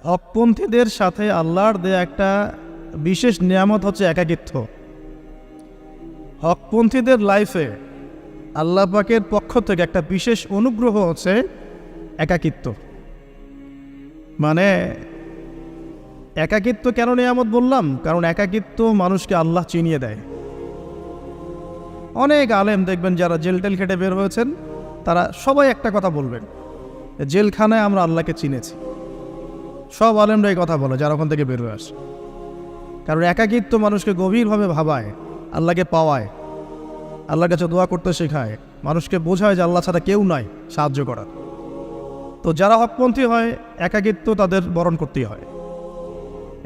হকপন্থীদের সাথে আল্লাহর দেয়া একটা বিশেষ নিয়ামত হচ্ছে একাকিত্ব। হকপন্থীদের লাইফে আল্লাহ পাকের পক্ষ থেকে একটা বিশেষ অনুগ্রহ হচ্ছে একাকিত্ব। মানে একাকিত্ব কেন নিয়ামত বললাম? কারণ একাকিত্ব মানুষকে আল্লাহ চিনিয়ে দেয়। অনেক আলেম দেখবেন যারা জেল টেল খেটে বের হয়েছেন, তারা সবাই একটা কথা বলবেন, জেলখানায় আমরা আল্লাহকে চিনেছি। সব আলেমরা এই কথা বলে যারা ওখান থেকে বের হয়ে আসে। কারণ একাকিত্ব মানুষকে গভীরভাবে ভাবায়, আল্লাহকে পাওয়ায়, আল্লাহর কাছে দোয়া করতে শেখায়, মানুষকে বোঝায় যে আল্লাহ ছাড়া কেউ নাই সাহায্য করার। তো যারা হকপন্থী হয়, একাকিত্ব তাদের বরণ করতেই হয়।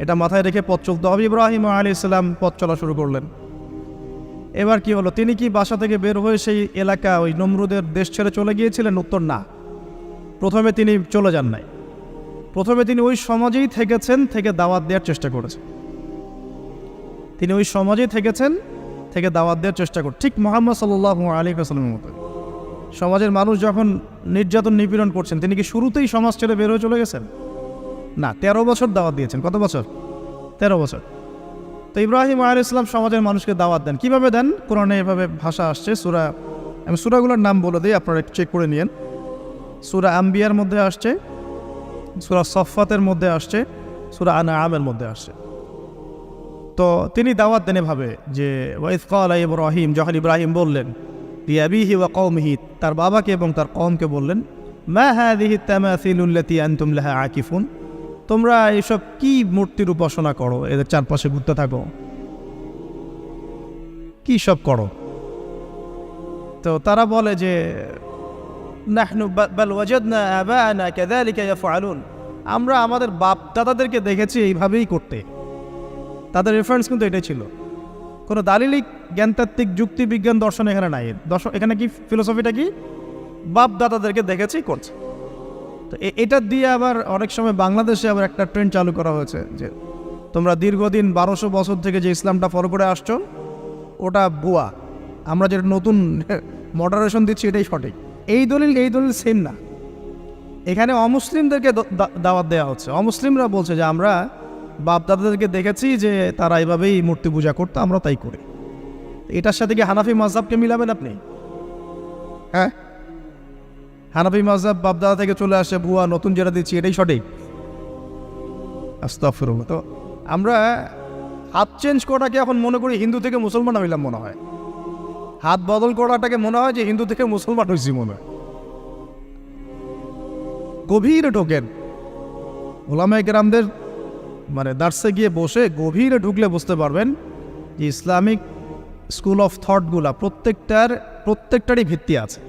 এটা মাথায় রেখে পথ চলতে হবে। ইব্রাহিম আলাইহিস সালাম পথ চলা শুরু করলেন। এবার কি হলো? তিনি কি বাসা থেকে বের হয়ে সেই এলাকা, ওই নমরুদের দেশ ছেড়ে চলে গিয়েছিলেন? উত্তর না। প্রথমে তিনি চলে যান নাই। প্রথমে তিনি ওই সমাজেই থেকেছেন, থেকে দাওয়াত দেওয়ার চেষ্টা করেছেন। তিনি ওই সমাজেই থেকেছেন, থেকে দাওয়াত দেওয়ার চেষ্টা করেন, ঠিক মুহাম্মদ সাল্লাল্লাহু আলাইহি ওয়াসাল্লামের মতো। সমাজের মানুষ যখন নির্যাতন নিপীড়ন করছেন, তিনি কি শুরুতেই সমাজ ছেড়ে বের হয়ে চলে গেছেন? না, 13 বছর দাওয়াত দিয়েছেন। কত বছর? 13 বছর। তো ইব্রাহিম আলাইহিস সালাম সমাজের মানুষকে দাওয়াত দেন। কিভাবে দেন? কোরআনে এভাবে ভাষা আসছে। আমি সূরাগুলোর নাম বলে দিই, আপনারা একটু চেক করে নিয়েন। সূরা আম্বিয়ার মধ্যে আসছে, সূরা সফফাতের মধ্যে আসছে, সূরা আনআমের মধ্যে আসছে। তো তিনি দাওয়াত দেন এভাবে যে ওয়াইজ ক্বালা ইব্রাহিম, যখন ইব্রাহিম বললেন লিআবিহি ওয়া কওমিহি, তার বাবাকে এবং তার কওমকে বললেন, মা হাযিহি তামাসিলুল্লাতী আনতুম লাহা আকিফুন, তোমরা এইসব কি মূর্তির উপাসনা করো, এদের চারপাশে ঘুরতে থাকো, কি সব করো? তো তারা বলে যে নাহনু বাল ওয়াজাদনা আবানা কাযালিকা ইয়াফআলুন, আমরা আমাদের বাপ দাদাদেরকে দেখেছি এইভাবেই করতে। তাদের রেফারেন্স কিন্তু এটাই ছিল। কোনো দালিলিক জ্ঞানতাত্ত্বিক যুক্তি বিজ্ঞান দর্শন এখানে নাই। এখানে কি ফিলোসফিটা কি? বাপ দাদাদেরকে দেখেছি করছে। তো এটা দিয়ে আবার অনেক সময় বাংলাদেশে আবার একটা ট্রেন্ড চালু করা হয়েছে যে তোমরা দীর্ঘদিন 1200 বছর থেকে যে ইসলামটা ফলো করে আসছো ওটা ভুয়া, আমরা যেটা নতুন মডারেশন দিচ্ছি এটাই সঠিক। এই দলিল সেম না। এখানে অমুসলিমদেরকে দাওয়াত দেওয়া হচ্ছে। অমুসলিমরা বলছে যে আমরা বাপ দাদাদেরকে দেখেছি যে তারা এইভাবেই মূর্তি পূজা করতো, আমরা তাই করি। এটার সাথে কি হানাফি মাযহাবকে মিলাবেন আপনি? হ্যাঁ, হানাফি মাযহাব বাপ দাদা থেকে চলে আসে, ভুয়া, নতুন যেটা দিচ্ছি এটাই সঠিক। আস্তাগফিরুল্লাহ। তো আমরা হাত চেঞ্জ করাটাকে এখন মনে করি হিন্দু থেকে মুসলমান হইলাম মনে হয়। হাত বদল করাটাকে মনে হয় যে হিন্দু থেকে মুসলমান হয়েছি মনে হয়। গভীরে ঢোকেন, ওলামায়ে কেরামদের মানে দার্সে গিয়ে বসে গভীরে ঢুকলে বুঝতে পারবেন যে ইসলামিক স্কুল অফ থটগুলা প্রত্যেকটারই ভিত্তি আছে।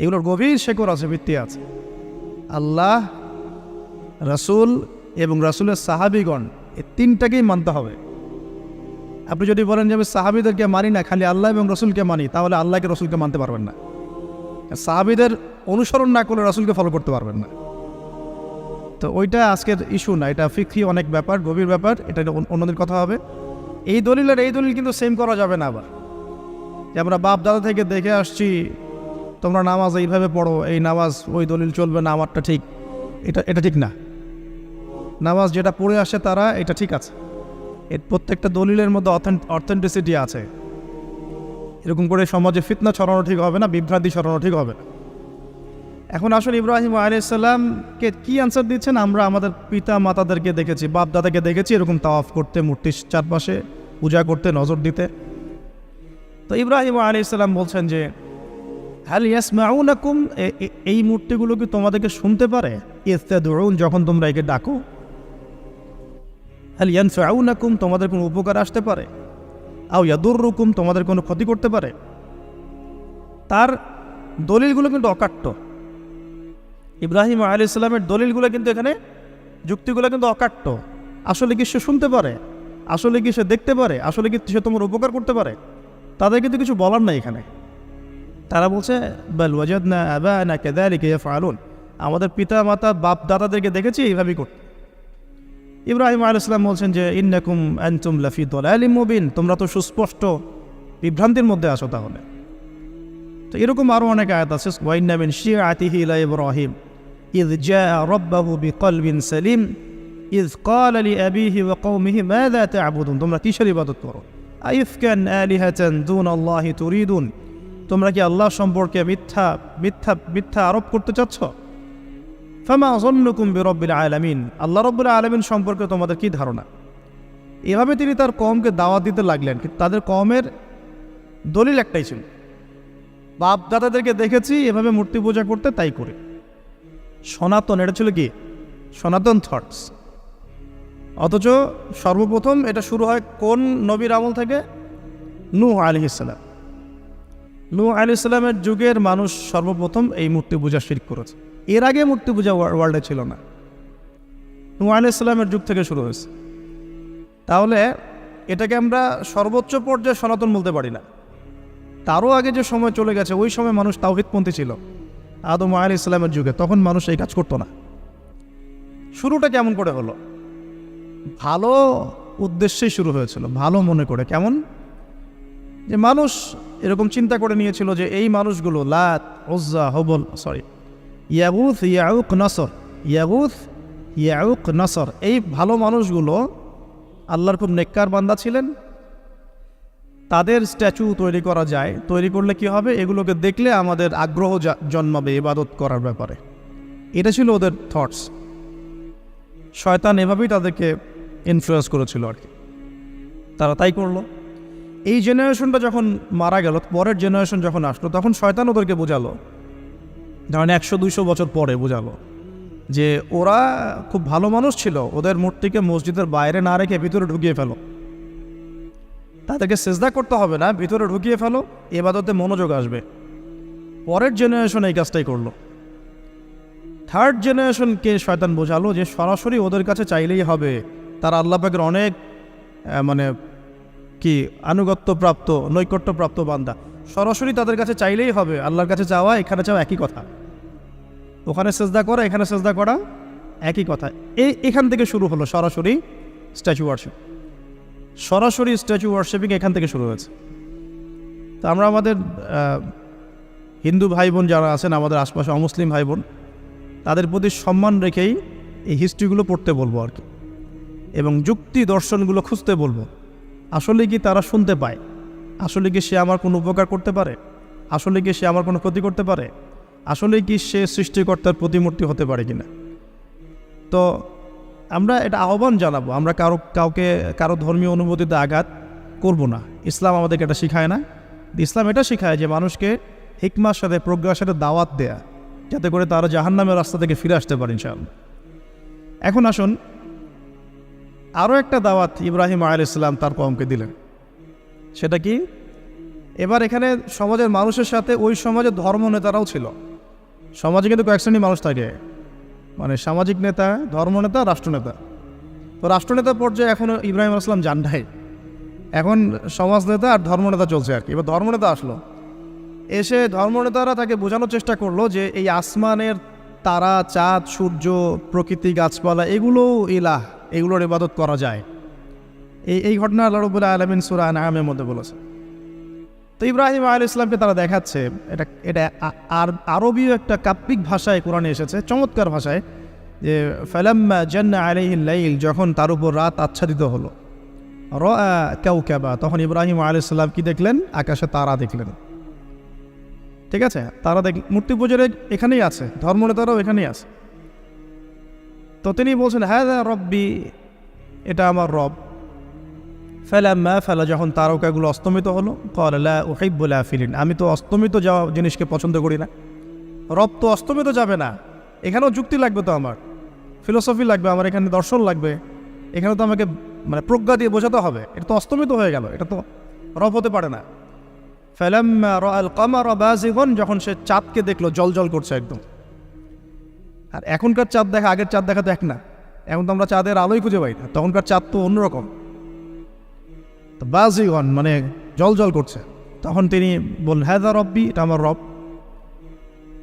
এগুলোর গভীর শেকড় আছে, ভিত্তি আছে। আল্লাহ, রাসূল এবং রাসূলের সাহাবীগণ, এই তিনটাকেই মানতে হবে। আপনি যদি বলেন যে আমি সাহাবীদেরকে মানি না, খালি আল্লাহ এবং রসুলকে মানি, তাহলে আল্লাহকে রসুলকে মানতে পারবেন না। সাহাবীদের অনুসরণ না করলে রসুলকে ফলো করতে পারবেন না। তো ওইটা আজকের ইস্যু না, এটা ফিকহি অনেক ব্যাপার, গভীর ব্যাপার, এটা অন্যদের কথা হবে। এই দলিল কিন্তু সেম করা যাবে না। আবার যে আমরা বাপ দাদা থেকে দেখে আসছি, তোমরা নামাজ এইভাবে পড়ো, এই নামাজ ওই দলিল চলবে না, আমারটা ঠিক, এটা ঠিক না। নামাজ যেটা পড়ে আসে তারা এটা ঠিক আছে, এর প্রত্যেকটা দলিলের মধ্যে অথেন্টিসিটি আছে। এরকম করে সমাজে ফিতনা ছড়ানো ঠিক হবে না, বিভ্রান্তি ছড়ানো ঠিক হবে না। এখন আসলে ইব্রাহিম আলাইহিস সালামকে কি আনসার দিচ্ছেন? আমরা আমাদের পিতা মাতাদেরকে দেখেছি, বাপ দাদাকে দেখেছি এরকম তাওয়াফ করতে, মূর্তির চারপাশে পূজা করতে, নজর দিতে। তো ইব্রাহিম আলাইহিস সালাম বলছেন যে হাল ইয়াসমাউনাকুম, এই মূর্তিগুলো কি তোমাদেরকে শুনতে পারে? ইস্তাদউন, যখন তোমরা একে ডাকো। হাল ইয়ানফাউনাকুম, তোমাদের কোনো উপকার আসতে পারে? আও ইয়াদুররুকুম, তোমাদের কোনো ক্ষতি করতে পারে? তার দলিলগুলো কিন্তু অকাট্য। ইব্রাহিম আলাইহিস সালামের দলিলগুলো কিন্তু এখানে, যুক্তিগুলো কিন্তু অকাট্য। আসলে কি সে শুনতে পারে? আসলে কি সে দেখতে পারে? আসলে কি সে তোমার উপকার করতে পারে? তাদের কিন্তু কিছু বলার নাই এখানে। তারা বলছে বাল ওয়াজাদনা আবানা কাযালিকা ইয়াফআলুন, আমাদের পিতা মাতা বাপ দাদাদেরকে দেখেছি এইভাবেই করতে। ইব্রাহিম আলাইহিস সালাম বলছেন যে ইন্নাকুম আনতুম লাফি দালালিম মুবিন, তোমরা তো সুস্পষ্ট বিভ্রান্তির মধ্যে আছো। তাহলে তো এরকম আরও অনেক আয়াত আছে। ওয়াইন্না মিন শিআতিহি ইলা ইব্রাহিম, ইয জাআ রাব্বাহু বিকলবিন সালিম ইয ক্বালা লিআবিহি ওয়া কওমিহি মাযা তা'বুদুন, তোমরা কিসের ইবাদত করো? আইফকান আলিহাতান দুনাল্লাহি তুরিদুন, তোমরা কি আল্লাহ সম্পর্কে মিথ্যা মিথ্যা মিথ্যা আরোপ করতে চাচ্ছ? ফামা যন্নুকুম বিরাব্বিল আলামিন, আল্লাহ রাব্বুল আলামিন সম্পর্কে তোমাদের কি ধারণা? এভাবে তিনি তার কওমকে দাওয়াত দিতে লাগলেন। কিন্তু তাদের কওমের দলিল একটাই ছিল, বাপ দাদাদেরকে দেখেছি এভাবে মূর্তি পূজা করতে, তাই করে। সনাতন, এটা ছিল কি সনাতন থটস। অথচ সর্বপ্রথম এটা শুরু হয় কোন নবীর আমল থেকে? নূহ আলাইহিস সালাম। নূহ আলাইহিস সালামের যুগের মানুষ সর্বপ্রথম এই মূর্তি পূজা শিরক করেছে। এর আগে মূর্তি পূজা ওয়ার্ল্ডে ছিল না, নূহ আলাইহিস সালামের যুগ থেকে শুরু হয়েছে। তাহলে এটাকে আমরা সর্বোচ্চ পর্যায়ে সনাতন বলতে পারি না। তারও আগে যে সময় চলে গেছে, ওই সময় মানুষ তাওহীদপন্থী ছিল। আদম আলাইহিস সালামের যুগে তখন মানুষ এই কাজ করতো না। শুরুটা কেমন করে হলো? ভালো উদ্দেশ্যেই শুরু হয়েছিল, ভালো মনে করে। কেমন? যে মানুষ এরকম চিন্তা করে নিয়েছিল যে এই মানুষগুলো লাত, উজ্জা, হবল, ইয়াগুথ, ইয়াউক, নসর, ইয়াগুথ, ইয়াউক, নসর, এই ভালো মানুষগুলো আল্লাহর খুব নেককার বান্দা ছিলেন। তাদের স্ট্যাচু তৈরি করা যায়, তৈরি করলে কি হবে? এগুলোকে দেখলে আমাদের আগ্রহ জন্মাবে ইবাদত করার ব্যাপারে। এটা ছিল ওদের থটস। শয়তান এভাবেই তাদেরকে ইনফ্লুয়েন্স করেছিল আর কি। তারা তাই করলো। এই জেনারেশনটা যখন মারা গেল, পরের জেনারেশন যখন আসলো, তখন শয়তান ওদেরকে বোঝালো, ধরেন 100-200 বছর পরে বোঝালো যে ওরা খুব ভালো মানুষ ছিল, ওদের মূর্তিকে মসজিদের বাইরে না রেখে ভিতরে ঢুকিয়ে ফেলো। তাদেরকে সেজদা করতে হবে না, ভিতরে ঢুকিয়ে ফেলো, ইবাদতে মনোযোগ আসবে। পরের জেনারেশন এই কাজটাই করলো। থার্ড জেনারেশনকে শয়তান বোঝালো যে সরাসরি ওদের কাছে চাইলেই হবে, তারা আল্লাহ পাকের অনেক আনুগত্যপ্রাপ্ত, নৈকট্যপ্রাপ্ত বান্দা। সরাসরি তাদের কাছে চাইলেই হবে, আল্লাহর কাছে চাওয়া এখানে চাওয়া একই কথা, ওখানে সেজদা করা এখানে সেজদা করা একই কথা। এখান থেকে শুরু হলো সরাসরি স্ট্যাচু ওয়ার্শিপ। সরাসরি স্ট্যাচু ওয়ার্শিপিং এখান থেকে শুরু হয়েছে। তো আমরা আমাদের হিন্দু ভাই বোন যারা আছেন, আমাদের আশপাশে অমুসলিম ভাই বোন, তাদের প্রতি সম্মান রেখেই এই হিস্ট্রিগুলো পড়তে বলবো আর কি, এবং যুক্তি দর্শনগুলো খুঁজতে বলবো। আসলে কি তারা শুনতে পায়? আসলে কি সে আমার কোনো উপকার করতে পারে? আসলে কি সে আমার কোনো ক্ষতি করতে পারে? আসলে কি সে সৃষ্টিকর্তার প্রতিমূর্তি হতে পারে কিনা? তো আমরা এটা আহ্বান জানাবো, আমরা কারো ধর্মীয় অনুভূতিতে আঘাত করব না। ইসলাম আমাদেরকে এটা শিখায় না। ইসলাম এটা শিখায় যে মানুষকে হিকমার সাথে, প্রজ্ঞার সাথে দাওয়াত দেয়া, যাতে করে তারা জাহান্নামের রাস্তা থেকে ফিরে আসতে পারে ইনশাআল্লাহ। এখন আসুন, আরও একটা দাওয়াত ইব্রাহিম আলাইহিস সালাম তার কওমকে দিলেন। সেটা কি? এবার এখানে সমাজের মানুষের সাথে ওই সমাজের ধর্ম নেতারাও ছিল। সমাজে কিন্তু কয়েক শ্রেণীর মানুষ থাকে, মানে সামাজিক নেতা, ধর্মনেতা, রাষ্ট্রনেতা। তো রাষ্ট্রনেতা পর্যায়ে এখনও ইব্রাহিম আলাইহিস সালাম যান নাই, এখন সমাজ নেতা আর ধর্মনেতা চলছে আর কি। এবার ধর্মনেতা আসলো, এসে ধর্মনেতারা তাকে বোঝানোর চেষ্টা করলো যে এই আসমানের তারা, চাঁদ, সূর্য, প্রকৃতি, গাছপালা, এগুলোও ইলাহ, এগুলোর ইবাদত করা যায়। এই ঘটনা আল্লাহ রাব্বুল আলামিন সূরা আনআমের মধ্যে বলেছে। তো ইব্রাহিম আলাইহিস সালামকে তারা দেখাচ্ছে, এটা আরবীয় একটা কাব্যিক ভাষায় কোরআনে এসেছে, চমৎকার ভাষায়, যে ফালাম্মা জান্না আলাইহিল লাইল, যখন তার উপর রাত আচ্ছাদিত হলো, রাআ কাওকাবা, তখন ইব্রাহিম আলাইহিস সালাম কি দেখলেন? আকাশে তারা দেখলেন। ঠিক আছে, তারা মূর্তি পূজার এখানেই আছে, ধর্মনেতারাও এখানেই আছে। তো তিনি বলছেন হাযা রব্বি, এটা আমার রব। ফালাম্মা ফালা, যখন তারকাগুলো অস্তমিত হলো, ক্বালা লা উহিব্বুল আফিলিন, আমি তো অস্তমিত যাওয়া জিনিসকে পছন্দ করি না। রব তো অস্তমিত যাবে না, এখানেও যুক্তি লাগবে, তো আমার ফিলোসফি লাগবে, আমার এখানে দর্শন লাগবে, এখানে তো আমাকে প্রজ্ঞা দিয়ে বোঝাতে হবে। এটা তো অস্তমিত হয়ে গেল, এটা তো রব হতে পারে না। ফালাম্মা রাআল কামারা বাযিগান, যখন সে চাঁদকে দেখলো জলজল করছে একদম। আর এখনকার চাঁদ দেখা আগের চাঁদ দেখা তো এক না, এখন তো আমরা চাঁদের আলোই খুঁজে পাই না, তখনকার চাঁদ তো অন্যরকম। তো বাযিগান মানে জলজল করছে। তখন তিনি বললেন হাযা রব্বি, এটা আমার রব।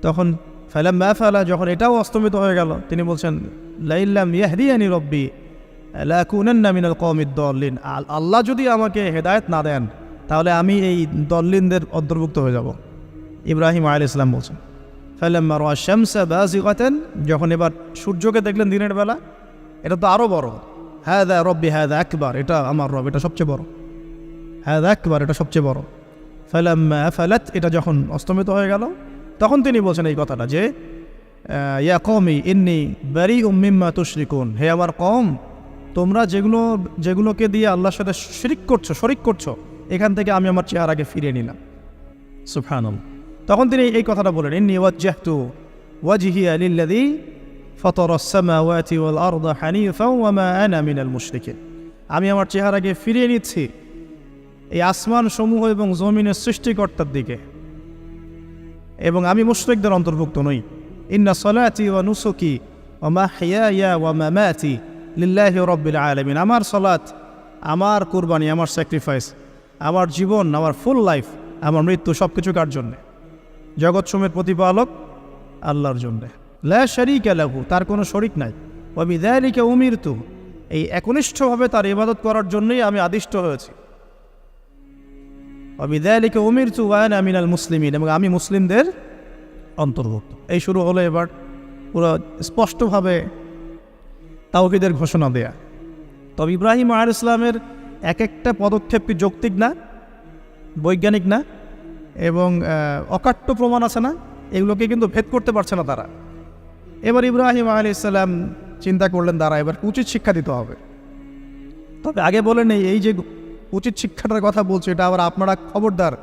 তখন ফালাম্মা ফালা, যখন এটাও অস্তমিত হয়ে গেল, তিনি বলছেন লাইল্লাম ইয়াহদিয়ানি রব্বি লাকুনান্না মিনাল কওমিদ দাল্লিন, আল্লাহ যদি আমাকে হেদায়েত না দেন তাহলে আমি এই দল্লিনদের অন্তর্ভুক্ত হয়ে যাব। ইব্রাহিম আলাইহিস সালাম বলছেন ফালাম্মা রাআ শামসা বাযিগাতান, যখন এবার সূর্যকে দেখলেন দিনের বেলা, এটা তো আরও বড়, হাযা রব্বি হাযা আকবার, এটা আমার রব, এটা সবচেয়ে বড়, হাযা আকবার, এটা সবচেয়ে বড়। ফালাম্মা আফালাত, এটা যখন অস্তমিত হয়ে গেল, তখন তিনি বলছেন এই কথাটা যে ইয়া কওমি ইন্নী বারিউম মিম্মা তুশরিকুন, হে আমার কওম, তোমরা যেগুলোকে দিয়ে আল্লাহর সাথে শরিক করছো, এখান থেকে আমি আমার চেহারাকে ফিরিয়ে নিলাম। সুবহানাল্লাহ। তখন তিনি এই কথাটা বলেন, ইন্নী ওয়াজ্জাহতু ওয়াজহিয়া লিল্লাযী ফাতারাস সামাওয়াতি ওয়াল আরদা হানিফাও ওয়া মা আনা মিনাল মুশরিকিন, আমি আমার চেহারাকে ফিরিয়ে নিচ্ছি এই আসমান সমূহ এবং জমিনের সৃষ্টিকর্তার দিকে, এবং আমি মুশরিকদের অন্তর্ভুক্ত নই। ইন্না সলাতি ওয়া নুসুকি ওয়া মাহইয়ায়া ওয়া মামাতি লিল্লাহি রাব্বিল আলামিন, আমার সলাত, আমার কুরবানি, আমার স্যাক্রিফাইস, আমার জীবন, আমার ফুল লাইফ, আমার মৃত্যু, সব কিছু কার জন্যে? জগৎসমূহের প্রতিপালক আল্লাহর জন্যে। লা শারীকা লাহু, তার কোনো শরিক নাই। ওয়া বিযালিকা উমিরতু, এই একনিষ্ঠভাবে তার ইবাদত করার জন্যই আমি আদিষ্ট হয়েছি। ওয়া বিযালিকা উমিরতু ওয়া আনা মিনাল মুসলিমিন, এবং আমি মুসলিমদের অন্তর্ভুক্ত। এই শুরু হলো এবার পুরো স্পষ্টভাবে তাওহীদের ঘোষণা দেয়া। তবে ইব্রাহিম আলাইহিস সালামের এক একটা পদক্ষেপ কি যৌক্তিক না, বৈজ্ঞানিক না, এবং অকাট্য প্রমাণ আছে না, এগুলোকে কিন্তু ভেদ করতে পারছে না তারা। এবার ইব্রাহিম আলাইহিস সালাম চিন্তা করলেন, দ্বারা এবার উচিত শিক্ষা দিতে হবে। তবে আগে বলে নেই, এই যে উচিত শিক্ষাটার কথা বলছে, এটা আবার আপনারা খবরদার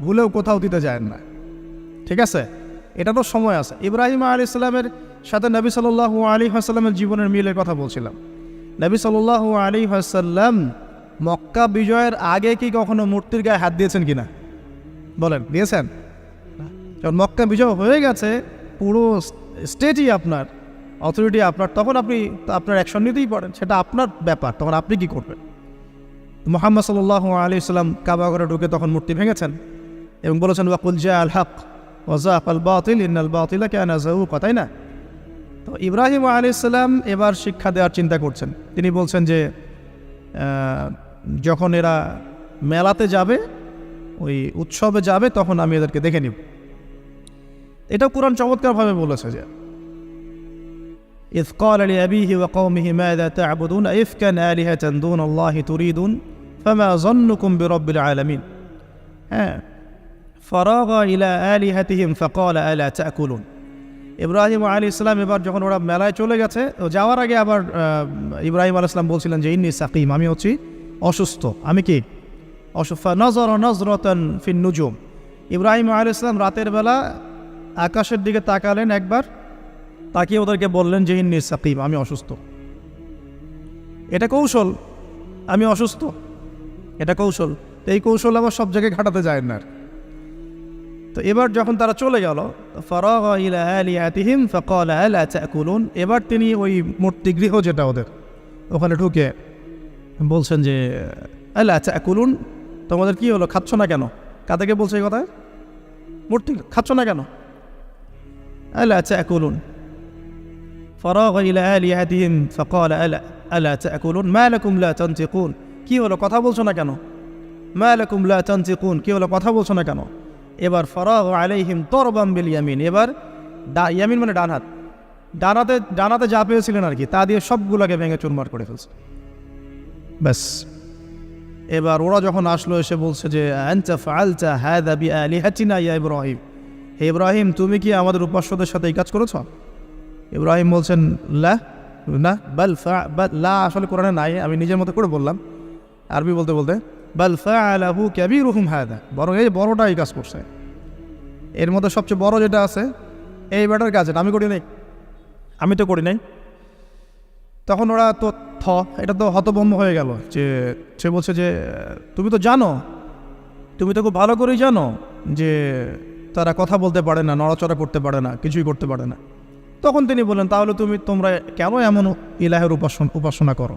ভুলেও কোথাও দিতে যায় না, ঠিক আছে? এটা তো সময় আছে। ইব্রাহিম আলাইহিস সালামের সাথে নবী সাল্লাল্লাহু আলাইহি ওয়াসাল্লামের জীবনের মিলের কথা বলছিলাম। নবী সাল্লাল্লাহু আলাইহি ওয়াসাল্লাম মক্কা বিজয়ের আগে কি কখনো মূর্তির গায়ে হাত দিয়েছেন কিনা বলেন? দিয়েছেন? যখন মক্কা বিজয় হয়ে গেছে, পুরো স্টেটই আপনার, অথরিটি আপনার, তখন আপনি আপনার অ্যাকশন নিতেই পারেন, সেটা আপনার ব্যাপার, তখন আপনি কি করবেন? মুহাম্মদ সাল্লাল্লাহু আলাইহি ওয়াসাল্লাম কাবা ঘরে ঢুকে তখন মূর্তি ভেঙেছেন এবং বলেছেন ওয়াকুল জাআল হক ওয়া যাহাকাল বাতিল ইন্নাল বাতিলা কানা যাহুকা, তাই না? তো ইব্রাহিম আলাইহিস সালাম এবার শিক্ষা দেওয়ার চিন্তা করছেন। তিনি বলছেন যে যখন এরা মেলাতে যাবে, ওই উৎসবে যাবে, তখন আমি এদেরকে দেখে নিব। এটাও কুরআন চমৎকারভাবে বলেছে যে ইয ক্বালা লিআবিহি ওয়া কওমিহি মাযা তা'বুদুন আইফকান আলিহাতান দুনাল্লাহি তুরিদুন ফামা যান্নুকুম বিরাব্বিল আলামিন। হ্যাঁ, ফারাগা ইলা আলিহাতিহিম ফাকালা আলা তা'কুলুন। ইব্রাহিম আলাইহিস সালাম এবার যখন ওরা মেলায় চলে গেছে, যাওয়ার আগে আবার ইব্রাহিম আলাইহিস সালাম বলছিলেন যে ইন্নী সাকিম, আমি হচ্ছি অসুস্থ। আমি কি অসুস্থ? নজরা নজরাতান ফিন নুজুম, ইব্রাহিম আলাইহিস সালাম রাতের বেলা আকাশের দিকে তাকালেন একবার, তাকিয়ে ওদেরকে বললেন যে ইন্নী সাকিম, আমি অসুস্থ। এটা কৌশল, আমি অসুস্থ, এটা কৌশল। এই কৌশল আবার সব জায়গায় ঘাটাতে যায় না। তো এবার যখন তারা চলে গেল, ফারাগা ইলা আলিহাতিহিম ফাকালা আলা তা'কুলুন, এবার তিনি ওই মূর্তিগৃহ যেটা ওদের, ওখানে ঢুকে বলছেন যে আলা তা'কুলুন, তোমাদের কি হলো, খাচ্ছ না কেন? কাদেরকে বলছে এই কথা? মূর্তি, খাচ্ছ না কেন? আলা তা'কুলুন। ফারাগা ইলা আলিহাতিহিম ফাকালা আলা তা'কুলুন মা লাকুম লা তানতিকুন, কি হলো, কথা বলছো না কেন? মা লাকুম লা তানতিকুন, কি হলো, কথা বলছো না কেন? এবার ফারাগা আলাইহিম দরবাম বিল ইয়ামিন, এবার ইয়ামিন মানে ডান হাত, ডানাতে যা পেয়েছিলেন আর কি, তা দিয়ে সবগুলোকে ভেঙে চুরমার করে ফেলছে। ব্যাস, এবার ওরা যখন আসলো, এসে বলছে যে আনতা ফাআলতা হাযা বিআলিহাতিনা ইয়া ইব্রাহিম, হে ইব্রাহিম, তুমি কি আমাদের উপাস্যদের সাথে এই কাজ করেছো? ইব্রাহিম বলছেন লা, না, লা আসলে কোরআনে নাই, আমি নিজের মতো করে বললাম আরবি বলতে বলতে। বাল ফাআলাহু কাবীরুহুম হাযা, বরং এই বড়টা এই কাজ করছে, এর মধ্যে সবচেয়ে বড় যেটা আছে এই ব্যাটার কাজ, আমি করি নাই, আমি তো করি নাই। তখন ওরা তো এটা তো হতভম্ব হয়ে গেল, যে সে বলছে যে তুমি তো জানো, তুমি তো খুব ভালো করেই জানো যে তারা কথা বলতে পারে না, নড়াচড়া করতে পারে না, কিছুই করতে পারে না। তখন তিনি বললেন, তাহলে তোমরা কেন এমন ইলাহের উপাসনা করো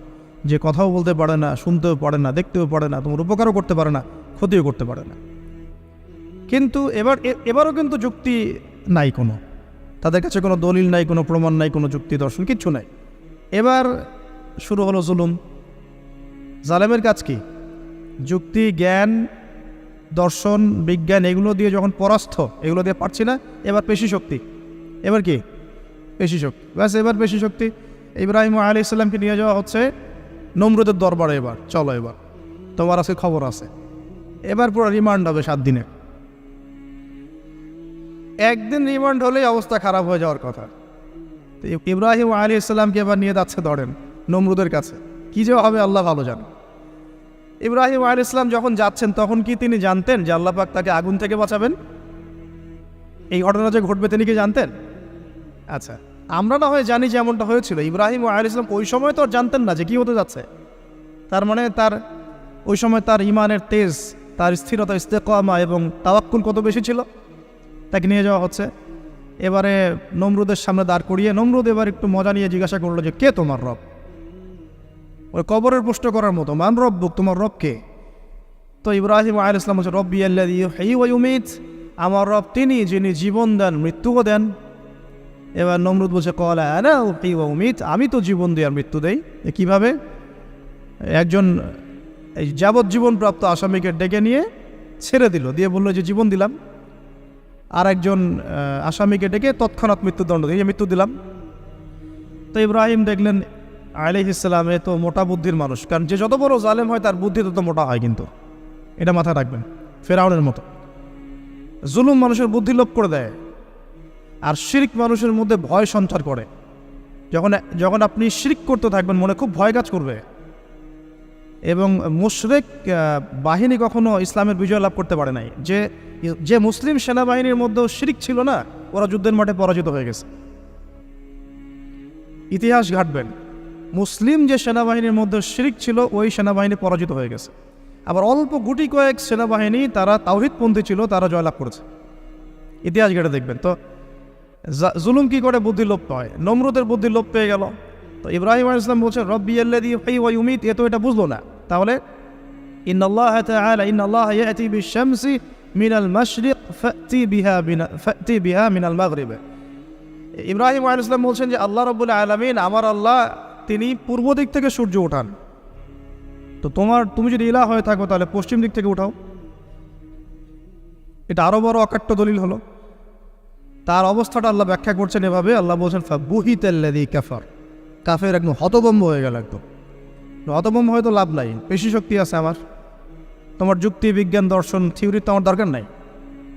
যে কথাও বলতে পারে না, শুনতেও পারে না, দেখতেও পারে না, তোমার উপকারও করতে পারে না, ক্ষতিও করতে পারে না? কিন্তু এবারও কিন্তু যুক্তি নাই, কোনো তাদের কাছে কোনো দলিল নাই, কোনো প্রমাণ নাই, কোনো যুক্তি দর্শন কিচ্ছু নাই। এবার শুরু হলো জুলুম। জালেমের কাজ কি? যুক্তি, জ্ঞান, দর্শন, বিজ্ঞান এগুলো দিয়ে যখন পরাস্ত, এগুলো দিয়ে পারছি না, এবার পেশি শক্তি, এবার কি পেশি শক্তি, ব্যাস এবার পেশি শক্তি। ইব্রাহিম আলাইহিস সালামকে নিয়ে যাওয়া হচ্ছে নমরুদের দরবারে। এবার চলো, এবার তোমার আজকে খবর আছে। এবার পুরো রিমান্ড হবে 7 দিনে। একদিন রিমান্ড হলেই অবস্থা খারাপ হয়ে যাওয়ার কথা। তো ইব্রাহিম আলাইহিস সালামকে এবার নিয়ে যাচ্ছে ধরেন নমরুদের কাছে। কি যে হবে আল্লাহ ভালো জান। ইব্রাহিম আলাইহিস সালাম যখন যাচ্ছেন তখন কি তিনি জানতেন যে আল্লাহ পাক তাকে আগুন থেকে বাঁচাবেন? এই ঘটনা যে ঘটবে তিনি কি জানতেন? আচ্ছা, আমরা না হয় জানি যে এমনটা হয়েছিল। ইব্রাহিম আলাইহিস সালাম ওই সময় তো আর জানতেন না যে কী হতে যাচ্ছে। তার মানে তার ওই সময় তার ইমানের তেজ, তার স্থিরতা, ইস্তেকামা এবং তাওয়াক্কুল কত বেশি ছিল। তাকে নিয়ে যাওয়া হচ্ছে এবারে নমরুদের সামনে দাঁড় করিয়ে। নমরুদ এবার একটু মজা নিয়ে জিজ্ঞাসা করলো যে কে তোমার রব? ওই কবরের প্রশ্ন করার মতো, মান রব্বুক, তোমার রব কে? তো ইব্রাহিম আলাইহিস সালাম বলছে রব্বি আল্লাযী ইউহয়ী ওয়া ইউমীত, আমার রব তিনি যিনি জীবন দেন মৃত্যুও দেন। এবার নমরুদ বলছে ক্বালা আনা উহয়ী ওয়া উমীত, আমি তো জীবন দিই আর মৃত্যু দেই। কীভাবে? একজন এই যাবজ্জীবনপ্রাপ্ত আসামিকে ডেকে নিয়ে ছেড়ে দিল, দিয়ে বললো যে জীবন দিলাম। আর একজন আসামিকে ডেকে তৎক্ষণাৎ মৃত্যুদণ্ড দিয়ে মৃত্যু দিলাম। তো ইব্রাহিম দেখলেন আলাইহিস সালাম এ তো মোটা বুদ্ধির মানুষ, কারণ যে যত বড় জালেম হয় তার বুদ্ধি তত মোটা হয়, কিন্তু এটা মাথায় রাখবেন। ফেরাউনের মতো জুলুম মানুষের বুদ্ধি লোপ করে দেয়, আর শিরক মানুষের মধ্যে ভয় সঞ্চার করে। যখন আপনি শিরক করতে থাকবেন মনে খুব ভয় কাজ করবে। এবং মুশরিক বাহিনী কখনো ইসলামের বিজয় লাভ করতে পারে নাই। যে মুসলিম সেনাবাহিনীর মধ্যেও শিরক ছিল না, ওরা যুদ্ধের মাঠে পরাজিত হয়ে গেছে। ইতিহাস ঘাটবেন, মুসলিম যে সেনাবাহিনীর মধ্যে শিরক ছিল ওই সেনাবাহিনী পরাজিত হয়ে গেছে। আবার অল্প গুটি কয়েক সেনাবাহিনী তারা তাওহীদপন্থী ছিল, তারা জয়লাভ করেছে। ইতিহাস ঘেটে দেখবেন। তো জুলুম কি করে বুদ্ধি লোপ পায়? নমরুদের বুদ্ধি লোপ পেয়ে গেল। তো ইব্রাহিম আলাইহিস সালাম বলছেন রব্বি আল্লাযী ইউহয়ী ওয়া ইউমীত, এ তো এটা বুঝলো না। তাহলে ইন্নাল্লাহা তাআলা ইন্নাল্লাহা ইয়াতি বিশ-শামসি মিনাল মাশরিক ফাতি বিহা মিনাল মাগরিব। ইব্রাহিম আলাইহিস সালাম বলছেন যে আল্লাহ রাব্বুল আলামিন, আমার আল্লাহ, তিনি পূর্ব দিক থেকে সূর্য ওঠান। তো তুমি যদি ইলাহ হয়ে থাকো তাহলে পশ্চিম দিক থেকে উঠাও। এটা আরো বড় অকাট্য দলিল হলো। তার অবস্থাটা আল্লাহ ব্যাখ্যা করছেন এভাবে। আল্লাহ বলছেন ফাবুহিতাল্লাযী কাফার, কাফের একদম হতভম্ব হয়ে গেল। একদম হতভম্ব হয়তো লাভ নাই, পেশি শক্তি আছে আমার। তোমার যুক্তি, বিজ্ঞান, দর্শন, থিওরি তো আমার দরকার নাই।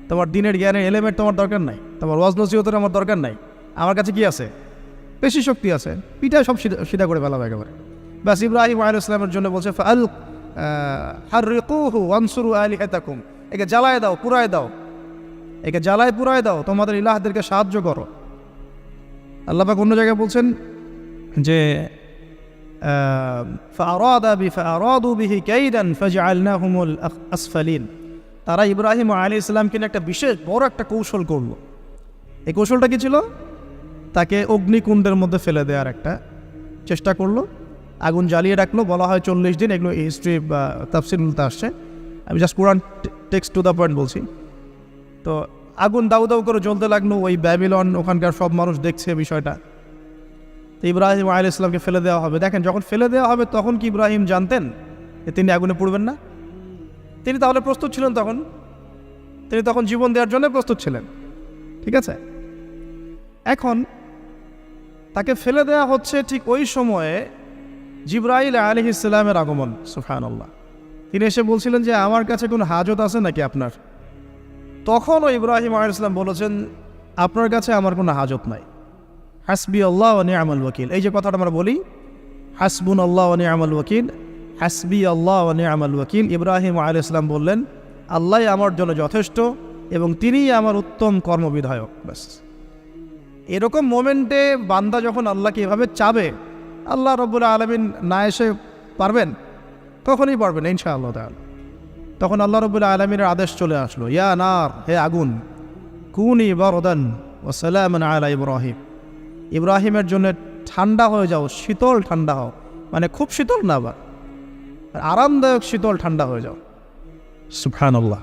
তোমার দিনের জ্ঞানের এলিমেন্ট তোমার দরকার নাই। তোমার ওয়াজ নসিহতের আমার দরকার নাই। আমার কাছে কি আছে? পেশি শক্তি আছে। পিঠায় সব সিধা করে ফেলাবে একেবারে। ব্যাস ইব্রাহিম আলাইহিস সালামের জন্য বলছে ফাআল হাররিকুহু ওয়ানসুরু আলিহাতাকুম, একে জ্বালায় দাও, পুরায় দাও, একে জ্বালায় পুরায় দাও, তোমাদের ইলাহদেরকে সাহায্য করো। আল্লাহ পাক অন্য জায়গায় বলছেন যে ফাআরাদু বিহি কাইদান ফাজআলনাহুমুল আসফালিন, তারা ইব্রাহিম আলাইহিস সালামকে নিয়ে একটা বিশেষ বড় একটা কৌশল করলো। এই কৌশলটা কি ছিল? তাকে অগ্নিকুণ্ডের মধ্যে ফেলে দেওয়ার একটা চেষ্টা করলো, আগুন জ্বালিয়ে রাখলো। বলা হয় 40 দিন, এগুলো হিস্ট্রি বা তাফসীরুলতে আসছে। আমি just Quran text to the point বলছি। তো আগুন দাউ দাউ করে জ্বলতে লাগলো। ওই ব্যাবিলন, ওখানকার সব মানুষ দেখছে বিষয়টা। তো ইব্রাহিম আলাইহিস সালামকে ফেলে দেওয়া হবে। দেখেন, যখন ফেলে দেওয়া হবে তখন কি ইব্রাহিম জানতেন যে তিনি আগুনে পড়বেন না? তিনি তাহলে প্রস্তুত ছিলেন। তিনি তখন জীবন দেওয়ার জন্য প্রস্তুত ছিলেন। ঠিক আছে, এখন তাকে ফেলে দেওয়া হচ্ছে। ঠিক ওই সময়ে জিবরাইল আলাইহিস সালামের আগমন। সুবহানাল্লাহ। তিনি এসে বলছিলেন যে আমার কাছে কোনো হাজত আছে নাকি আপনার? তখনও ইব্রাহিম আলাইহিস সালাম বলেছেন আপনার কাছে আমার কোনো হাজত নাই। হাসবি আল্লাহ ওয়া নি'মাল ওয়াকিল, এই যে কথাটা আমরা বলি, হাসবুনাল্লাহ ওয়া নি'মাল ওয়াকিল, হাসবি আল্লাহ ওয়া নি'মাল ওয়াকিল। ইব্রাহিম আলাইহিস সালাম বললেন আল্লাহই আমার জন্য যথেষ্ট এবং তিনিই আমার উত্তম কর্মবিধায়ক। ব্যাস, এরকম মোমেন্টে বান্দা যখন আল্লাহকে এভাবে চাবে, আল্লাহ রাব্বুল আলামিন না এসে পারবেন? কখনই পারবেন ইনশাআল্লাহ তাআলা। তখন আল্লাহ রাব্বুল আলামিনের আদেশ চলে আসলো, ইয়া নার, হে আগুন, কুনি বারদান ওয়া সালামান আলা ইব্রাহিম, ইব্রাহিমের জন্য ঠান্ডা হয়ে যাও, শীতল ঠান্ডা হও। মানে খুব শীতল না, আবার আরামদায়ক শীতল ঠান্ডা হয়ে যাও। সুবহানাল্লাহ।